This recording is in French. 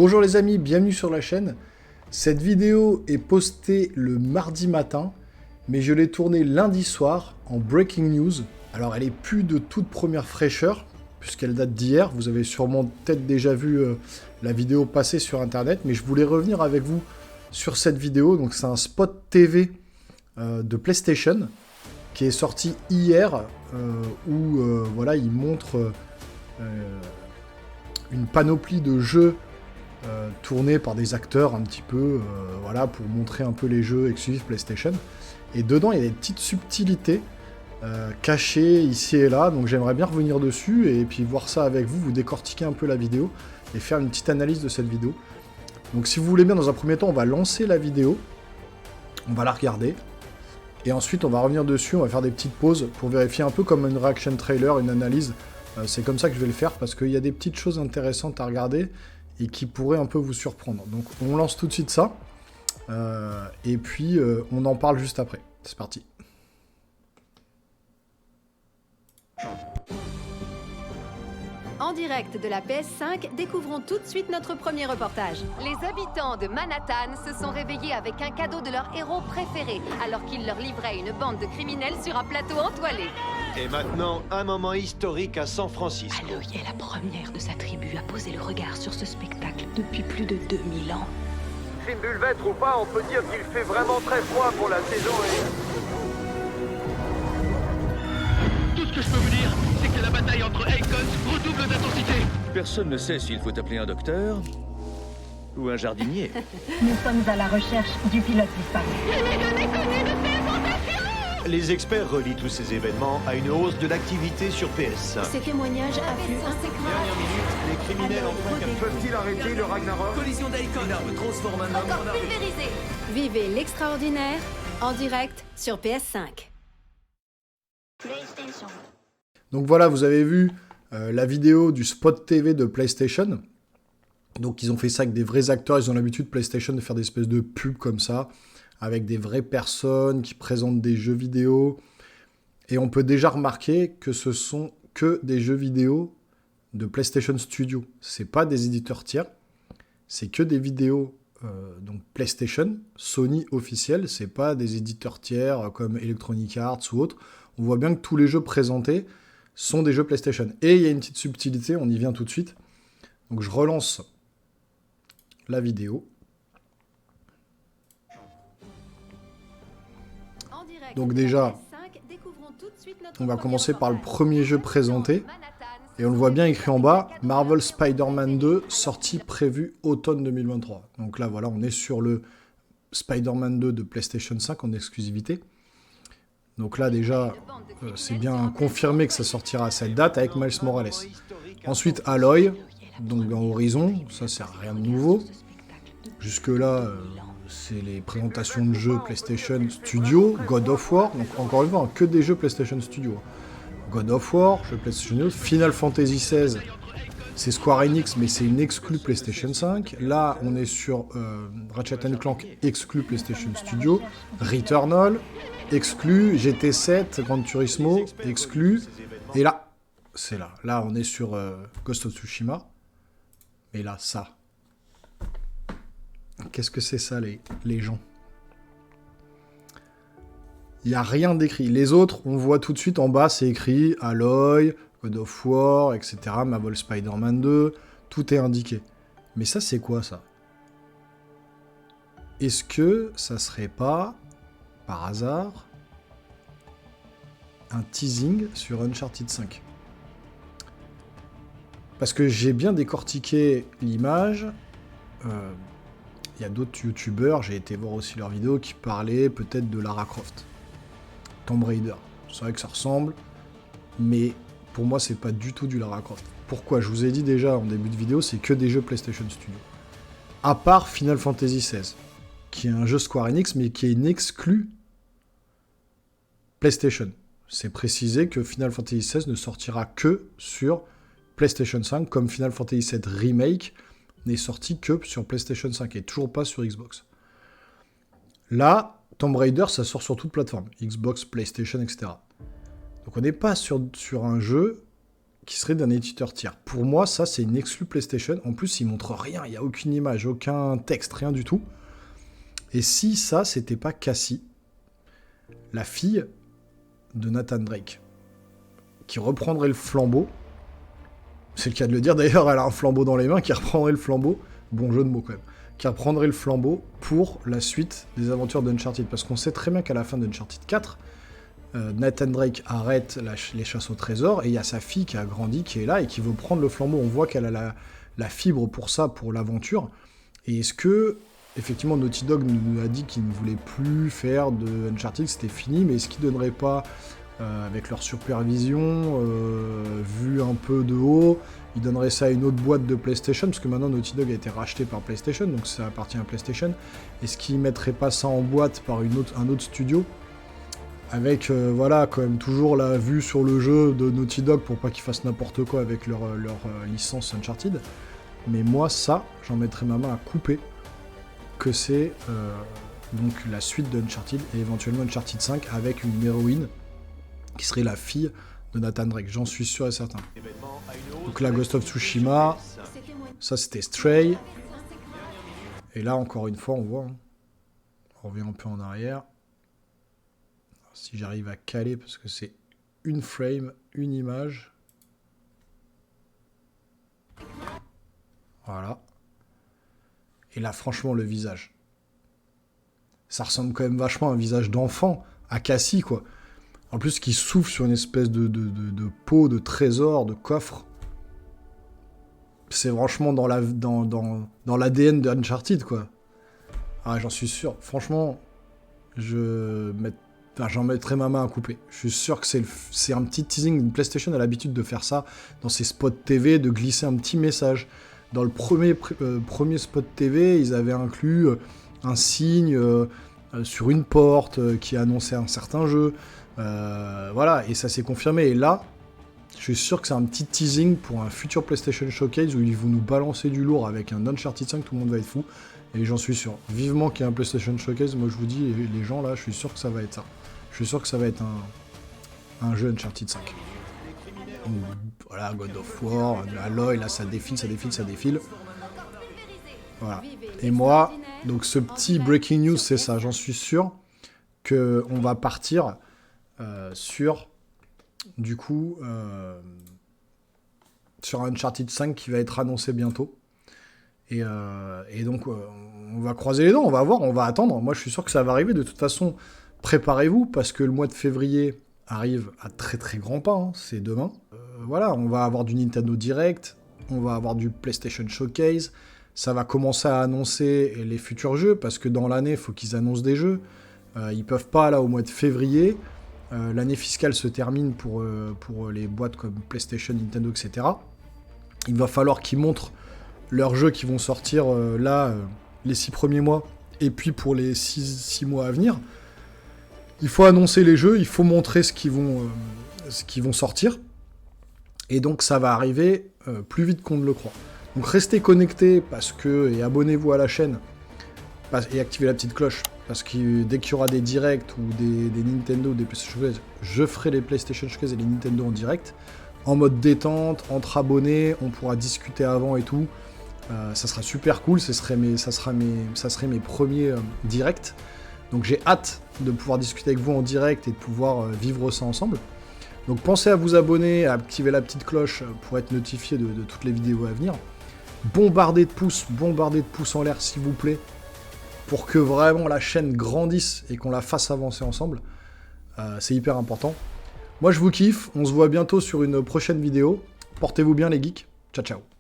Bonjour les amis, bienvenue sur la chaîne. Cette vidéo est postée le mardi matin, mais je l'ai tournée lundi soir en breaking news. Alors elle est plus de toute première fraîcheur, puisqu'elle date d'hier. Vous avez sûrement peut-être déjà vu la vidéo passer sur internet, mais je voulais revenir avec vous sur cette vidéo. Donc c'est un spot TV de PlayStation qui est sorti hier, où voilà, il montre une panoplie de jeux tournés par des acteurs un petit peu, voilà, pour montrer un peu les jeux exclusifs PlayStation. Et dedans, il y a des petites subtilités cachées ici et là, donc j'aimerais bien revenir dessus et puis voir ça avec vous, vous décortiquer un peu la vidéo et faire une petite analyse de cette vidéo. Donc si vous voulez bien, dans un premier temps, on va lancer la vidéo, on va la regarder, et ensuite on va revenir dessus, on va faire des petites pauses pour vérifier un peu comme une reaction trailer, une analyse. C'est comme ça que je vais le faire, parce qu'il y a des petites choses intéressantes à regarder, et qui pourraient un peu vous surprendre. Donc on lance tout de suite ça, et puis on en parle juste après. C'est parti. En direct de la PS5, découvrons tout de suite notre premier reportage. Les habitants de Manhattan se sont réveillés avec un cadeau de leur héros préféré, alors qu'il leur livrait une bande de criminels sur un plateau entoilé. Et maintenant, un moment historique à San Francisco. Aloy est la première de sa tribu à poser le regard sur ce spectacle depuis plus de 2000 ans. Fimbulvêtre ou pas, on peut dire qu'il fait vraiment très froid pour la saison et... Tout ce que je peux vous dire, c'est que la bataille entre Aikons redouble d'intensité. Personne ne sait s'il faut appeler un docteur ou un jardinier. Nous sommes à la recherche du pilote disparu. Les experts relient tous ces événements à une hausse de l'activité sur PS5. Ces témoignages affluent Dernière minute, les criminels enfin Peuvent-ils arrêter le Ragnarok? Collision d'Aikon. L'arme transforme un homme Encore pulvérisé. Vivez l'extraordinaire en direct sur PS5. Donc voilà, vous avez vu la vidéo du spot TV de PlayStation. Donc ils ont fait ça avec des vrais acteurs, ils ont l'habitude PlayStation de faire des espèces de pubs comme ça, avec des vraies personnes qui présentent des jeux vidéo. Et on peut déjà remarquer que ce sont que des jeux vidéo de PlayStation Studio. C'est pas des éditeurs tiers, c'est que des vidéos donc PlayStation, Sony officiel, c'est pas des éditeurs tiers comme Electronic Arts ou autres. On voit bien que tous les jeux présentés sont des jeux PlayStation. Et il y a une petite subtilité, on y vient tout de suite. Donc je relance la vidéo. Donc déjà, on va commencer par le premier jeu présenté. Et on le voit bien écrit en bas, Marvel Spider-Man 2, sortie prévue automne 2023. Donc là, voilà, on est sur le Spider-Man 2 de PlayStation 5 en exclusivité. Donc là, déjà, c'est bien confirmé que ça sortira à cette date avec Miles Morales. Ensuite, Aloy, donc dans Horizon, ça c'est rien de nouveau. Jusque-là, c'est les présentations de jeux PlayStation Studio, God of War, donc encore une fois, que des jeux PlayStation Studio. God of War, jeu PlayStation Studio, Final Fantasy XVI, c'est Square Enix, mais c'est une exclue PlayStation 5. Là, on est sur Ratchet & Clank, exclu PlayStation Studio, Returnal, exclu, GT7, Gran Turismo, exclu, et là, c'est là. Là, on est sur Ghost of Tsushima, et là, ça. Qu'est-ce que c'est ça, les gens? Il n'y a rien d'écrit. Les autres, on voit tout de suite en bas, c'est écrit Aloy, God of War, etc., Marvel Spider-Man 2, tout est indiqué. Mais ça, c'est quoi, ça? Est-ce que ça serait pas, par hasard, un teasing sur Uncharted 5? Parce que j'ai bien décortiqué l'image. Il y a d'autres youtubeurs, j'ai été voir aussi leurs vidéos, qui parlaient peut-être de Lara Croft. Tomb Raider. C'est vrai que ça ressemble, mais pour moi, c'est pas du tout du Lara Croft. Pourquoi? Je vous ai dit déjà en début de vidéo, c'est que des jeux PlayStation Studio. À part Final Fantasy XVI, qui est un jeu Square Enix, mais qui est une exclue PlayStation. C'est précisé que Final Fantasy XVI ne sortira que sur PlayStation 5, comme Final Fantasy VII Remake n'est sorti que sur PlayStation 5 et toujours pas sur Xbox. Là, Tomb Raider, ça sort sur toute plateforme, Xbox, PlayStation, etc. Donc on n'est pas sur un jeu qui serait d'un éditeur tiers. Pour moi, ça, c'est une exclu PlayStation. En plus, il montre rien, il n'y a aucune image, aucun texte, rien du tout. Et si ça, c'était pas Cassie, la fille de Nathan Drake, qui reprendrait le flambeau, c'est le cas de le dire, d'ailleurs, elle a un flambeau dans les mains, qui reprendrait le flambeau, bon jeu de mots quand même, qui reprendrait le flambeau pour la suite des aventures d'Uncharted. Parce qu'on sait très bien qu'à la fin d'Uncharted 4, Nathan Drake arrête les chasses au trésor, et il y a sa fille qui a grandi, qui est là, et qui veut prendre le flambeau. On voit qu'elle a la fibre pour ça, pour l'aventure. Et est-ce que, effectivement, Naughty Dog nous a dit qu'il ne voulait plus faire de Uncharted, c'était fini, mais est-ce qu'ils ne donneraient pas, avec leur supervision, vu un peu de haut, ils donneraient ça à une autre boîte de PlayStation, parce que maintenant Naughty Dog a été racheté par PlayStation, donc ça appartient à PlayStation. Est-ce qu'ils ne mettraient pas ça en boîte par un autre studio, avec, voilà, quand même toujours la vue sur le jeu de Naughty Dog, pour pas qu'ils fassent n'importe quoi avec leur licence Uncharted. Mais moi, ça, j'en mettrais ma main à couper, que c'est donc la suite d'Uncharted, et éventuellement Uncharted 5, avec une héroïne, qui serait la fille de Nathan Drake, j'en suis sûr et certain. Donc là, Ghost of Tsushima, ça c'était Stray, et là, encore une fois, on voit, hein. On revient un peu en arrière. Si j'arrive à caler, parce que c'est une frame, une image. Voilà. Et là, franchement, le visage. Ça ressemble quand même vachement à un visage d'enfant, à Cassie, quoi. En plus, qui souffle sur une espèce de pot, de trésor, de coffre. C'est franchement dans l'ADN de Uncharted, quoi. Ah, j'en suis sûr. Franchement, j'en mettrais ma main à couper. Je suis sûr que c'est un petit teasing. Une PlayStation a l'habitude de faire ça dans ses spots TV, de glisser un petit message. Dans le premier spot TV, ils avaient inclus un signe sur une porte qui annonçait un certain jeu. Voilà, et ça s'est confirmé. Et là, je suis sûr que c'est un petit teasing pour un futur PlayStation Showcase où ils vont nous balancer du lourd avec un Uncharted 5, tout le monde va être fou. Et j'en suis sûr. Vivement qu'il y ait un PlayStation Showcase, moi je vous dis, les gens là, je suis sûr que ça va être ça. Je suis sûr que ça va être un jeu Uncharted 5. Voilà, God of War, Aloy, là ça défile. Voilà. Et moi, donc ce petit breaking news, c'est ça. J'en suis sûr qu'on va partir sur, du coup, sur un Uncharted 5 qui va être annoncé bientôt. Et donc, on va croiser les dents, on va voir, on va attendre. Moi, je suis sûr que ça va arriver. De toute façon, préparez-vous, parce que le mois de février arrive à très très grands pas, hein, c'est demain. Voilà, on va avoir du Nintendo Direct, on va avoir du PlayStation Showcase, ça va commencer à annoncer les futurs jeux, parce que dans l'année, il faut qu'ils annoncent des jeux. Ils peuvent pas, là, au mois de février, l'année fiscale se termine pour les boîtes comme PlayStation, Nintendo, etc. Il va falloir qu'ils montrent leurs jeux qui vont sortir les 6 premiers mois, et puis pour les 6 mois à venir. Il faut annoncer les jeux, il faut montrer ce qui vont sortir, et donc ça va arriver plus vite qu'on ne le croit. Donc restez connectés, et abonnez-vous à la chaîne, et activez la petite cloche, parce que dès qu'il y aura des directs, ou des Nintendo, des PlayStation Showcase, je ferai les PlayStation Showcase et les Nintendo en direct, en mode détente, entre abonnés, on pourra discuter avant et tout. Ça sera super cool, ça serait mes premiers directs. Donc j'ai hâte de pouvoir discuter avec vous en direct et de pouvoir vivre ça ensemble. Donc pensez à vous abonner, à activer la petite cloche pour être notifié de toutes les vidéos à venir. Bombardez de pouces en l'air s'il vous plaît, pour que vraiment la chaîne grandisse et qu'on la fasse avancer ensemble. C'est hyper important. Moi je vous kiffe, on se voit bientôt sur une prochaine vidéo. Portez-vous bien les geeks, ciao ciao.